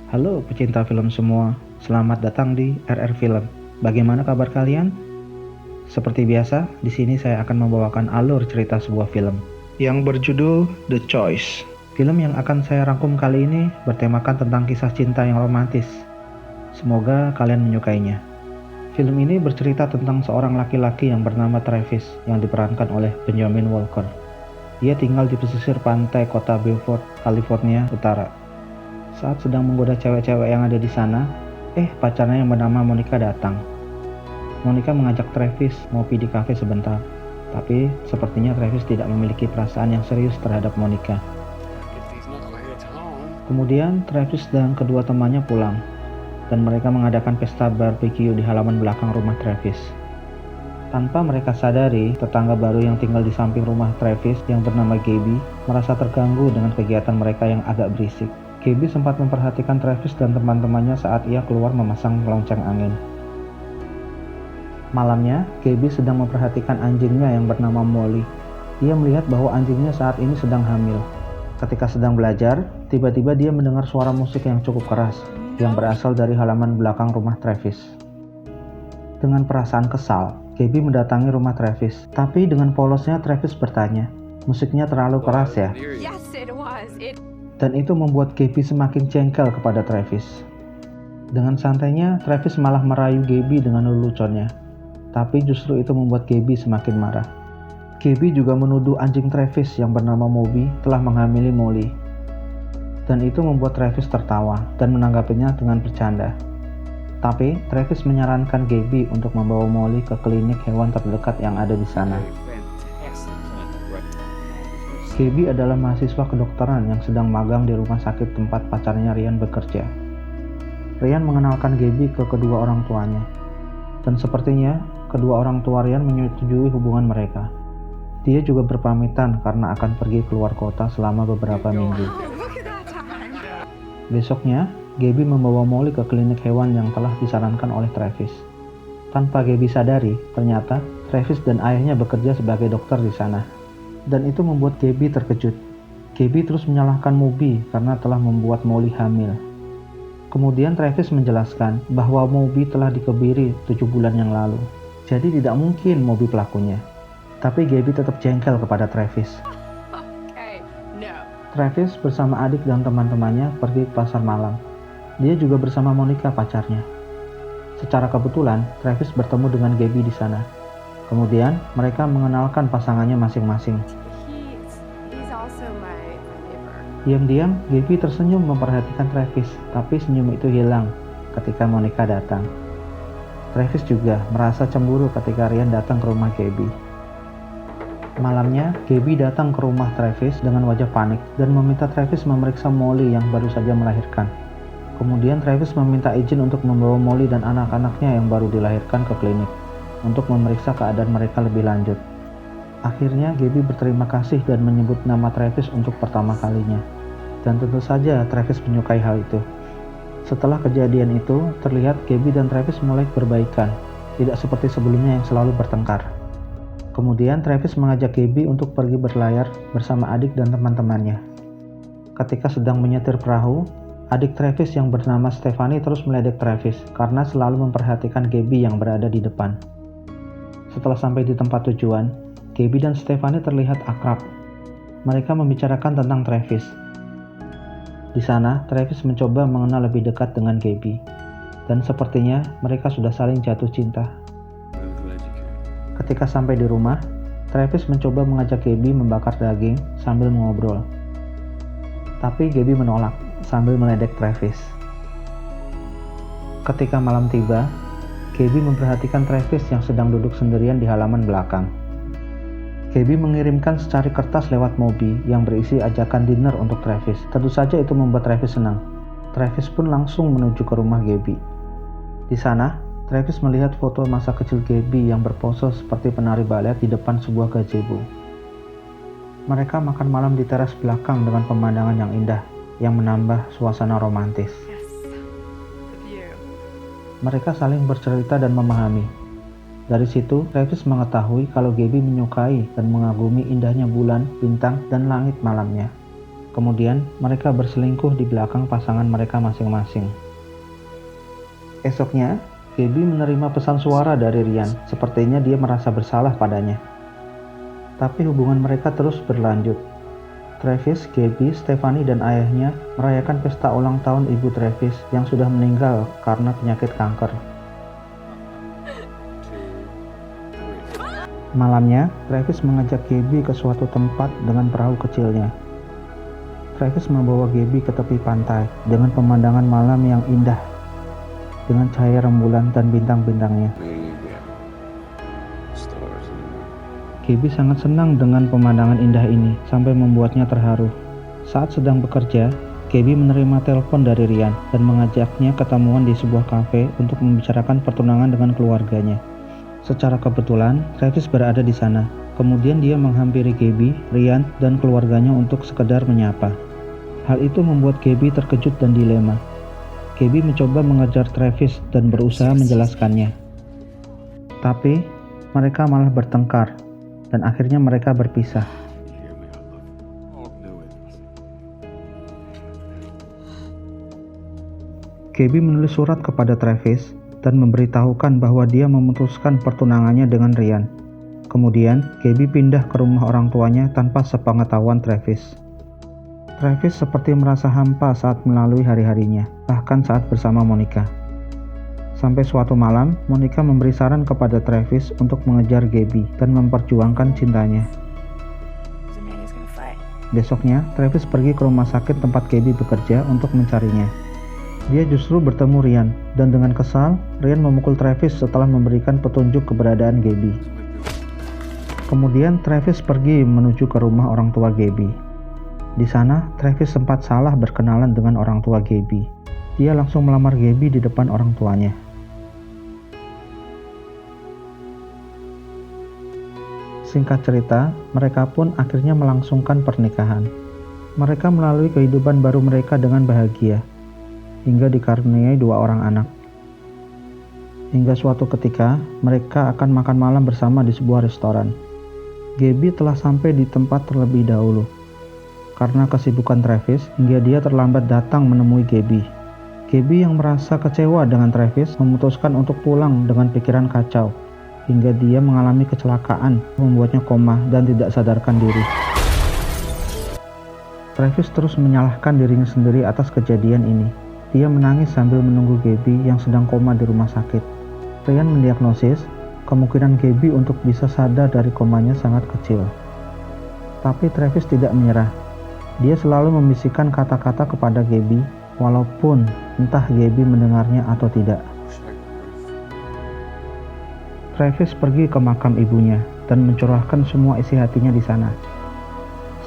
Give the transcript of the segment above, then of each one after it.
Halo pecinta film semua, selamat datang di RR Film. Bagaimana kabar kalian? Seperti biasa, di sini saya akan membawakan alur cerita sebuah film yang berjudul The Choice. Film yang akan saya rangkum kali ini bertemakan tentang kisah cinta yang romantis. Semoga kalian menyukainya. Film ini bercerita tentang seorang laki-laki yang bernama Travis yang diperankan oleh Benjamin Walker. Dia tinggal di pesisir pantai kota Beaufort, California Utara. Saat sedang menggoda cewek-cewek yang ada di sana, pacarnya yang bernama Monica datang. Monica mengajak Travis ngopi di kafe sebentar, tapi sepertinya Travis tidak memiliki perasaan yang serius terhadap Monica. Kemudian Travis dan kedua temannya pulang, dan mereka mengadakan pesta barbecue di halaman belakang rumah Travis. Tanpa mereka sadari, tetangga baru yang tinggal di samping rumah Travis yang bernama Gaby merasa terganggu dengan kegiatan mereka yang agak berisik. Gaby sempat memperhatikan Travis dan teman-temannya saat ia keluar memasang lonceng angin. Malamnya, Gaby sedang memperhatikan anjingnya yang bernama Molly. Dia melihat bahwa anjingnya saat ini sedang hamil. Ketika sedang belajar, tiba-tiba dia mendengar suara musik yang cukup keras yang berasal dari halaman belakang rumah Travis. Dengan perasaan kesal, Gaby mendatangi rumah Travis. Tapi dengan polosnya Travis bertanya, "Musiknya terlalu keras ya?" Dan itu membuat Gaby semakin jengkel kepada Travis. Dengan santainya, Travis malah merayu Gaby dengan leluconnya. Tapi justru itu membuat Gaby semakin marah. Gaby juga menuduh anjing Travis yang bernama Moby telah menghamili Molly. Dan itu membuat Travis tertawa dan menanggapinya dengan bercanda. Tapi Travis menyarankan Gaby untuk membawa Molly ke klinik hewan terdekat yang ada di sana. Gaby adalah mahasiswa kedokteran yang sedang magang di rumah sakit tempat pacarnya Ryan bekerja. Ryan mengenalkan Gaby ke kedua orang tuanya. Dan sepertinya, kedua orang tua Ryan menyetujui hubungan mereka. Dia juga berpamitan karena akan pergi keluar kota selama beberapa minggu. Besoknya, Gaby membawa Molly ke klinik hewan yang telah disarankan oleh Travis. Tanpa Gaby sadari, ternyata Travis dan ayahnya bekerja sebagai dokter di sana. Dan itu membuat Gaby terkejut. Gaby terus menyalahkan Moby karena telah membuat Molly hamil. Kemudian Travis menjelaskan bahwa Moby telah dikebiri 7 bulan yang lalu. Jadi tidak mungkin Moby pelakunya. Tapi Gaby tetap jengkel kepada Travis. Travis bersama adik dan teman-temannya pergi ke pasar malam. Dia juga bersama Monica pacarnya. Secara kebetulan, Travis bertemu dengan Gaby di sana. Kemudian, mereka mengenalkan pasangannya masing-masing. Diam-diam, Gaby tersenyum memperhatikan Travis, tapi senyum itu hilang ketika Monica datang. Travis juga merasa cemburu ketika Ryan datang ke rumah Gaby. Malamnya, Gaby datang ke rumah Travis dengan wajah panik dan meminta Travis memeriksa Molly yang baru saja melahirkan. Kemudian Travis meminta izin untuk membawa Molly dan anak-anaknya yang baru dilahirkan ke klinik untuk memeriksa keadaan mereka lebih lanjut. Akhirnya Gaby berterima kasih dan menyebut nama Travis untuk pertama kalinya. Dan tentu saja Travis menyukai hal itu. Setelah kejadian itu, terlihat Gaby dan Travis mulai berbaikan, tidak seperti sebelumnya yang selalu bertengkar. Kemudian Travis mengajak Gaby untuk pergi berlayar bersama adik dan teman-temannya. Ketika sedang menyetir perahu, adik Travis yang bernama Stephanie terus meledek Travis karena selalu memperhatikan Gaby yang berada di depan. Setelah sampai di tempat tujuan, Gaby dan Stephanie terlihat akrab. Mereka membicarakan tentang Travis. Di sana, Travis mencoba mengenal lebih dekat dengan Gaby. Dan sepertinya mereka sudah saling jatuh cinta. Ketika sampai di rumah, Travis mencoba mengajak Gaby membakar daging sambil mengobrol. Tapi Gaby menolak sambil meledek Travis. Ketika malam tiba, Gaby memperhatikan Travis yang sedang duduk sendirian di halaman belakang. Gaby mengirimkan secari kertas lewat Moby yang berisi ajakan dinner untuk Travis. Tentu saja itu membuat Travis senang. Travis pun langsung menuju ke rumah Gaby. Di sana, Travis melihat foto masa kecil Gaby yang berpose seperti penari balet di depan sebuah gazebo. Mereka makan malam di teras belakang dengan pemandangan yang indah yang menambah suasana romantis. Mereka saling bercerita dan memahami. Dari situ, Travis mengetahui kalau Gaby menyukai dan mengagumi indahnya bulan, bintang, dan langit malamnya. Kemudian mereka berselingkuh di belakang pasangan mereka masing-masing. Esoknya, Gaby menerima pesan suara dari Ryan. Sepertinya dia merasa bersalah padanya. Tapi hubungan mereka terus berlanjut. Travis, Gaby, Stephanie, dan ayahnya merayakan pesta ulang tahun ibu Travis yang sudah meninggal karena penyakit kanker. Malamnya, Travis mengajak Gaby ke suatu tempat dengan perahu kecilnya. Travis membawa Gaby ke tepi pantai dengan pemandangan malam yang indah, dengan cahaya rembulan dan bintang-bintangnya. Gaby sangat senang dengan pemandangan indah ini, sampai membuatnya terharu. Saat sedang bekerja, Gaby menerima telepon dari Ryan dan mengajaknya ketemuan di sebuah kafe untuk membicarakan pertunangan dengan keluarganya. Secara kebetulan, Travis berada di sana. Kemudian dia menghampiri Gaby, Ryan, dan keluarganya untuk sekedar menyapa. Hal itu membuat Gaby terkejut dan dilema. Gaby mencoba mengejar Travis dan berusaha menjelaskannya. Tapi, mereka malah bertengkar, dan akhirnya mereka berpisah. Gaby menulis surat kepada Travis dan memberitahukan bahwa dia memutuskan pertunangannya dengan Ryan. Kemudian, Gaby pindah ke rumah orang tuanya tanpa sepengetahuan Travis. Travis seperti merasa hampa saat melalui hari-harinya, bahkan saat bersama Monica. Sampai suatu malam, Monica memberi saran kepada Travis untuk mengejar Gaby dan memperjuangkan cintanya. Besoknya, Travis pergi ke rumah sakit tempat Gaby bekerja untuk mencarinya. Dia justru bertemu Ryan, dan dengan kesal, Ryan memukul Travis setelah memberikan petunjuk keberadaan Gaby. Kemudian Travis pergi menuju ke rumah orang tua Gaby. Di sana, Travis sempat salah berkenalan dengan orang tua Gaby. Dia langsung melamar Gaby di depan orang tuanya. Singkat cerita, mereka pun akhirnya melangsungkan pernikahan. Mereka melalui kehidupan baru mereka dengan bahagia, hingga dikaruniai 2 orang anak. Hingga suatu ketika, mereka akan makan malam bersama di sebuah restoran. Gaby telah sampai di tempat terlebih dahulu. Karena kesibukan Travis, hingga dia terlambat datang menemui Gaby. Gaby yang merasa kecewa dengan Travis memutuskan untuk pulang dengan pikiran kacau, hingga dia mengalami kecelakaan, membuatnya koma dan tidak sadarkan diri. Travis terus menyalahkan dirinya sendiri atas kejadian ini. Dia menangis sambil menunggu Gaby yang sedang koma di rumah sakit. Ryan mendiagnosis, kemungkinan Gaby untuk bisa sadar dari komanya sangat kecil. Tapi Travis tidak menyerah. Dia selalu membisikkan kata-kata kepada Gaby, walaupun entah Gaby mendengarnya atau tidak. Travis pergi ke makam ibunya dan mencurahkan semua isi hatinya di sana.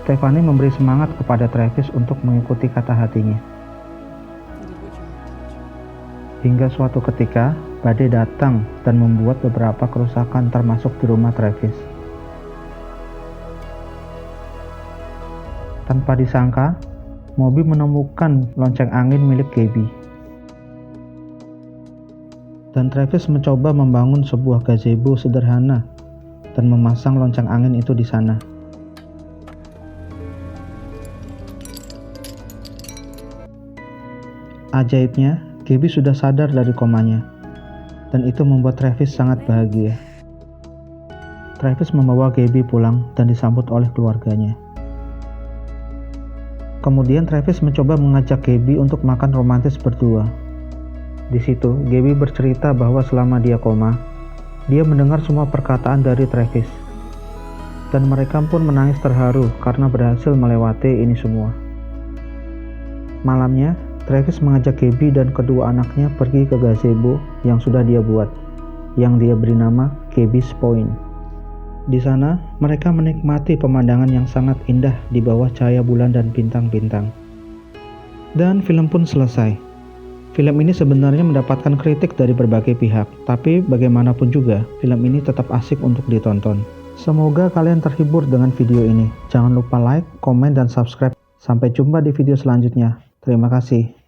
Stephanie memberi semangat kepada Travis untuk mengikuti kata hatinya. Hingga suatu ketika, badai datang dan membuat beberapa kerusakan termasuk di rumah Travis. Tanpa disangka, Moby menemukan lonceng angin milik Gaby. Dan Travis mencoba membangun sebuah gazebo sederhana dan memasang lonceng angin itu di sana. Ajaibnya, Gaby sudah sadar dari komanya, dan itu membuat Travis sangat bahagia. Travis membawa Gaby pulang dan disambut oleh keluarganya. Kemudian Travis mencoba mengajak Gaby untuk makan romantis berdua. Di situ, Gaby bercerita bahwa selama dia koma, dia mendengar semua perkataan dari Travis. Dan mereka pun menangis terharu karena berhasil melewati ini semua. Malamnya, Travis mengajak Gaby dan kedua anaknya pergi ke gazebo yang sudah dia buat, yang dia beri nama Gaby's Point. Di sana, mereka menikmati pemandangan yang sangat indah di bawah cahaya bulan dan bintang-bintang. Dan film pun selesai. Film ini sebenarnya mendapatkan kritik dari berbagai pihak, tapi bagaimanapun juga, film ini tetap asik untuk ditonton. Semoga kalian terhibur dengan video ini. Jangan lupa like, komen, dan subscribe. Sampai jumpa di video selanjutnya. Terima kasih.